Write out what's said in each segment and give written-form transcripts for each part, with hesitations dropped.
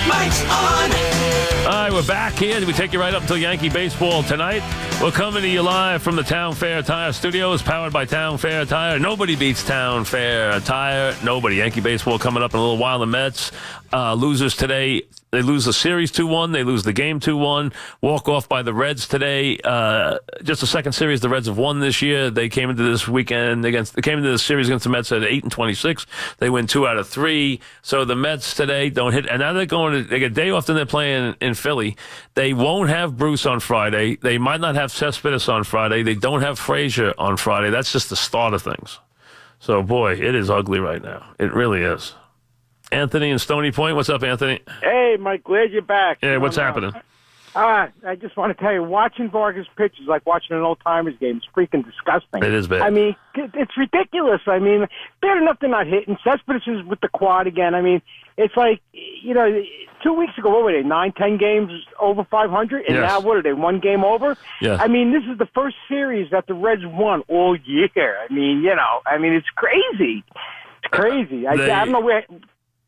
Mike's on. All right, we're back here. We take you right up until Yankee baseball tonight. We're coming to you live from the Town Fair Tire Studios, powered by Town Fair Tire. Nobody beats Town Fair Tire. Nobody. Yankee baseball coming up in a little while. The Mets, losers today. They lose the series 2-1. They lose the game 2-1. Walk off by the Reds today. Just the second series the Reds have won this year. They came into this weekend they came into the series against the Mets at 8-26. They win 2 out of 3. So the Mets today don't hit, and now they get a day off. Then they're playing in Philly. They won't have Bruce on Friday. They might not have Cespedes on Friday. They don't have Frazier on Friday. That's just the start of things. So boy, it is ugly right now. It really is. Anthony in Stony Point. What's up, Anthony? Hey, Mike, glad you're back. Yeah, what's happening? I just want to tell you, watching Vargas pitch is like watching an old-timers game. It's freaking disgusting. It is bad. I mean, it's ridiculous. I mean, bad enough they're not hitting. Cespedes is with the quad again. I mean, it's like, 2 weeks ago, what were they, 9-10 games over 500? And now, what are they, 1 game over? Yeah. I mean, this is the first series that the Reds won all year. I mean, it's crazy. It's crazy. I don't know where...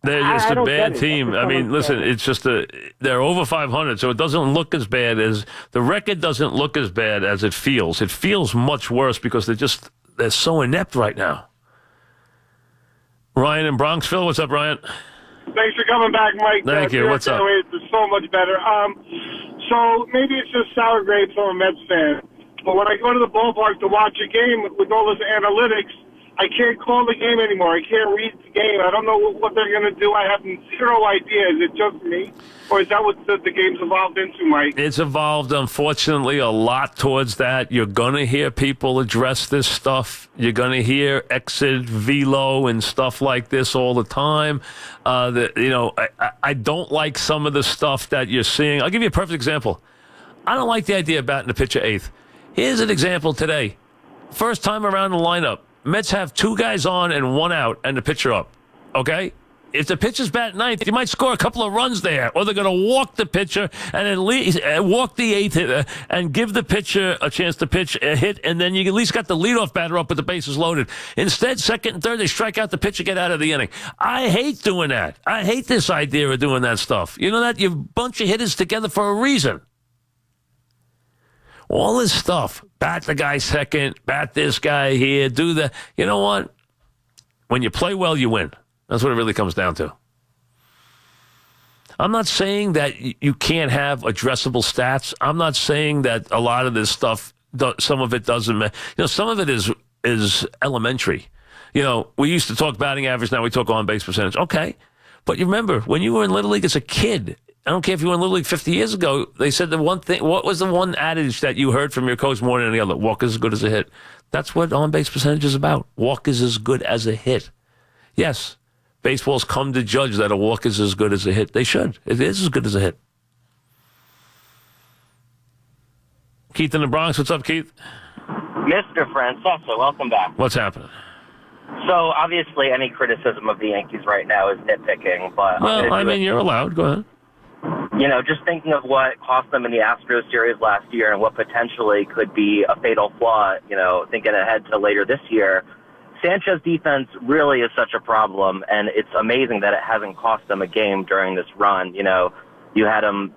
They're just a bad team. I mean, listen, it's just they're over 500, so it doesn't look as bad as the record doesn't look as bad as it feels. It feels much worse because they're so inept right now. Ryan in Bronxville, what's up, Ryan? Thanks for coming back, Mike. Thank you. What's up? It's so much better. So maybe it's just sour grapes. I'm a Mets fan, but when I go to the ballpark to watch a game with all this analytics, I can't call the game anymore. I can't read the game. I don't know what they're going to do. I have zero idea. Is it just me? Or is that what the game's evolved into, Mike? It's evolved, unfortunately, a lot towards that. You're going to hear people address this stuff. You're going to hear exit velo and stuff like this all the time. I don't like some of the stuff that you're seeing. I'll give you a perfect example. I don't like the idea of batting the pitcher eighth. Here's an example today. First time around the lineup. Mets have 2 guys on and 1 out and the pitcher up, okay? If the pitcher's batting ninth, you might score a couple of runs there, or they're going to walk the pitcher and at least walk the eighth hitter and give the pitcher a chance to pitch a hit, and then you at least got the leadoff batter up with the bases loaded. Instead, second and third, they strike out the pitcher, get out of the inning. I hate doing that. I hate this idea of doing that stuff. You know that? You bunch of hitters together for a reason. All this stuff, bat the guy second, bat this guy here, do that. You know what? When you play well, you win. That's what it really comes down to. I'm not saying that you can't have addressable stats. I'm not saying that a lot of this stuff, some of it doesn't. Some of it is elementary. We used to talk batting average. Now we talk on base percentage. Okay. But you remember, when you were in Little League as a kid, I don't care if you were in Little League 50 years ago, they said the one thing, what was the one adage that you heard from your coach more than any other? Walk is as good as a hit. That's what on-base percentage is about. Walk is as good as a hit. Yes, baseball's come to judge that a walk is as good as a hit. They should. It is as good as a hit. Keith in the Bronx. What's up, Keith? Mr. Francesa, welcome back. What's happening? So, obviously, any criticism of the Yankees right now is nitpicking, but... Well, you're allowed. Go ahead. Just thinking of what cost them in the Astros series last year and what potentially could be a fatal flaw, thinking ahead to later this year, Sanchez defense really is such a problem, and it's amazing that it hasn't cost them a game during this run. You had them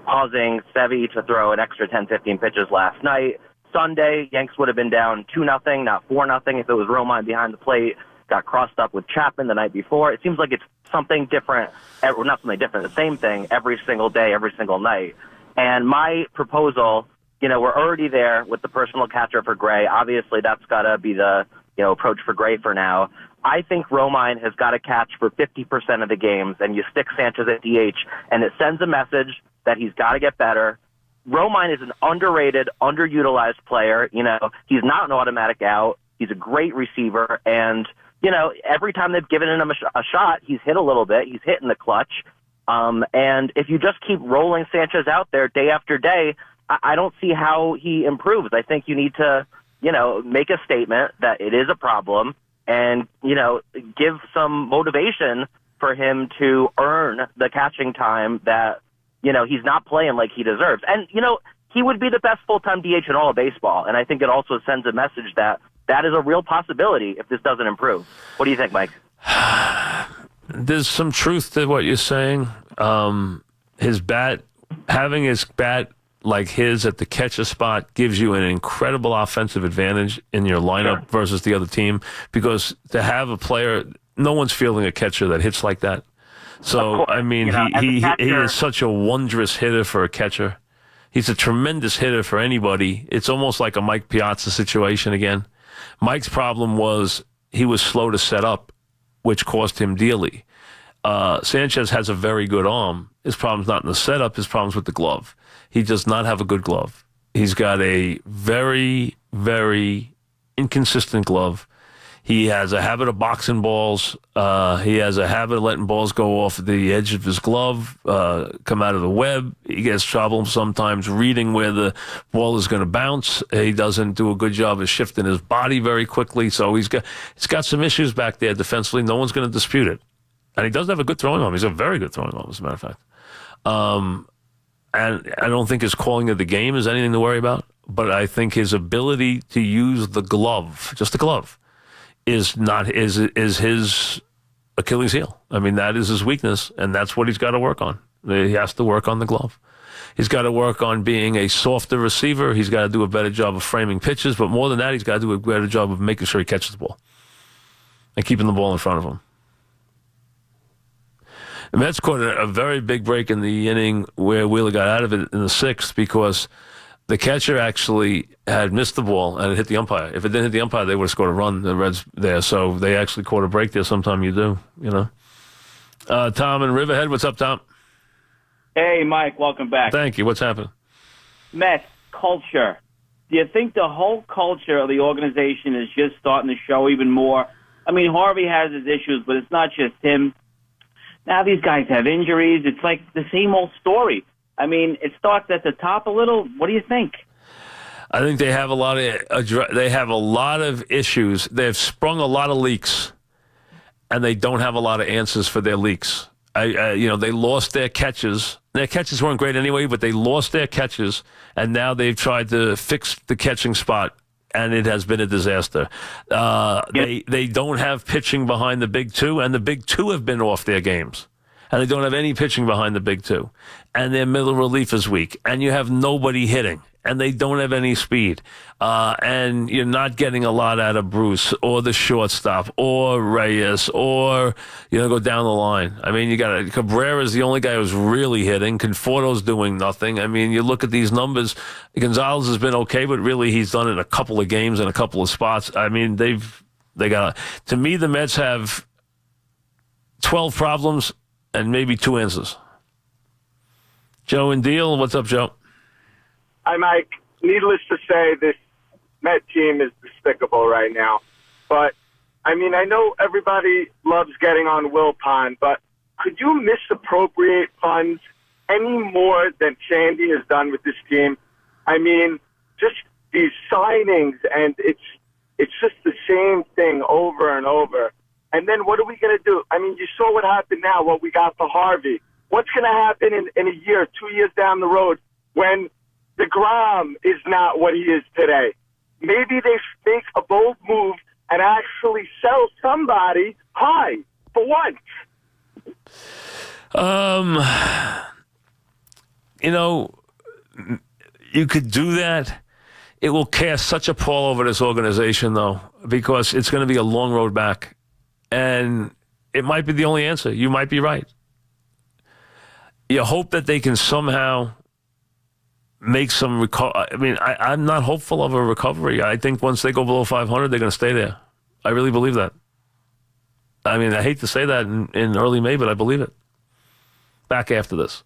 causing Sevy to throw an extra 10, 15 pitches last night. Sunday, Yanks would have been down 2-0, not 4-0 if it was Romine behind the plate. Got crossed up with Chapman the night before. It seems like it's something different, or not something different, the same thing every single day, every single night. And my proposal, we're already there with the personal catcher for Gray. Obviously, that's got to be the approach for Gray for now. I think Romine has got to catch for 50% of the games, and you stick Sanchez at DH, and it sends a message that he's got to get better. Romine is an underrated, underutilized player. He's not an automatic out. He's a great receiver, and every time they've given him a shot, he's hit a little bit. He's hit in the clutch. And if you just keep rolling Sanchez out there day after day, I don't see how he improves. I think you need to, make a statement that it is a problem and, give some motivation for him to earn the catching time that, he's not playing like he deserves. And, he would be the best full-time DH in all of baseball. And I think it also sends a message that is a real possibility if this doesn't improve. What do you think, Mike? There's some truth to what you're saying, His bat, having his bat like his at the catcher spot gives you an incredible offensive advantage in your lineup versus the other team, because to have a player, no one's fielding a catcher that hits like that. So, I mean, he is such a wondrous hitter for a catcher. He's a tremendous hitter for anybody. It's almost like a Mike Piazza situation again. Mike's problem was he was slow to set up, which cost him dearly. Sanchez has a very good arm. His problem's not in the setup. His problem's with the glove. He does not have a good glove. He's got a very, very inconsistent glove. He has a habit of boxing balls. He has a habit of letting balls go off the edge of his glove, come out of the web. He gets trouble sometimes reading where the ball is going to bounce. He doesn't do a good job of shifting his body very quickly. So he's got some issues back there defensively. No one's going to dispute it. And he does have a good throwing arm. He's a very good throwing arm, as a matter of fact. And I don't think his calling of the game is anything to worry about. But I think his ability to use the glove, just the glove, is his Achilles heel. I mean, that is his weakness, and that's what he's got to work on. He has to work on the glove. He's got to work on being a softer receiver. He's got to do a better job of framing pitches. But more than that, he's got to do a better job of making sure he catches the ball and keeping the ball in front of him. The Mets caught a very big break in the inning where Wheeler got out of it in the sixth because the catcher actually had missed the ball and it hit the umpire. If it didn't hit the umpire, they would have scored a run, the Reds there. So they actually caught a break there. Sometime you do, you know. Tom in Riverhead. What's up, Tom? Hey, Mike. Welcome back. Thank you. What's happening? Mets culture. Do you think the whole culture of the organization is just starting to show even more? I mean, Harvey has his issues, but it's not just him. Now these guys have injuries. It's like the same old story. I mean, it starts at the top a little. What do you think? I think they have a lot of issues. They've sprung a lot of leaks, and they don't have a lot of answers for their leaks. They lost their catches. Their catches weren't great anyway, but they lost their catches, and now they've tried to fix the catching spot, and it has been a disaster. They don't have pitching behind the big two, and the big two have been off their games. And they don't have any pitching behind the big two. And their middle relief is weak. And you have nobody hitting. And they don't have any speed. And you're not getting a lot out of Bruce or the shortstop or Reyes or, go down the line. I mean, Cabrera's the only guy who's really hitting. Conforto's doing nothing. I mean, you look at these numbers. Gonzalez has been okay, but really he's done it in a couple of games and a couple of spots. I mean, to me, the Mets have 12 problems and maybe 2 answers. Joe and Deal, what's up, Joe? Hi, Mike. Needless to say, this Met team is despicable right now. But, I mean, I know everybody loves getting on Wilpon, but could you misappropriate funds any more than Sandy has done with this team? I mean, just these signings, and it's just the same thing over and over. And then what are we going to do? I mean, you saw what happened now, what we got for Harvey. What's going to happen in a year, 2 years down the road when DeGrom is not what he is today? Maybe they make a bold move and actually sell somebody high for once. You could do that. It will cast such a pall over this organization, though, because it's going to be a long road back. And it might be the only answer. You might be right. You hope that they can somehow make some recovery. I mean, I'm not hopeful of a recovery. I think once they go below 500, they're going to stay there. I really believe that. I mean, I hate to say that in early May, but I believe it. Back after this.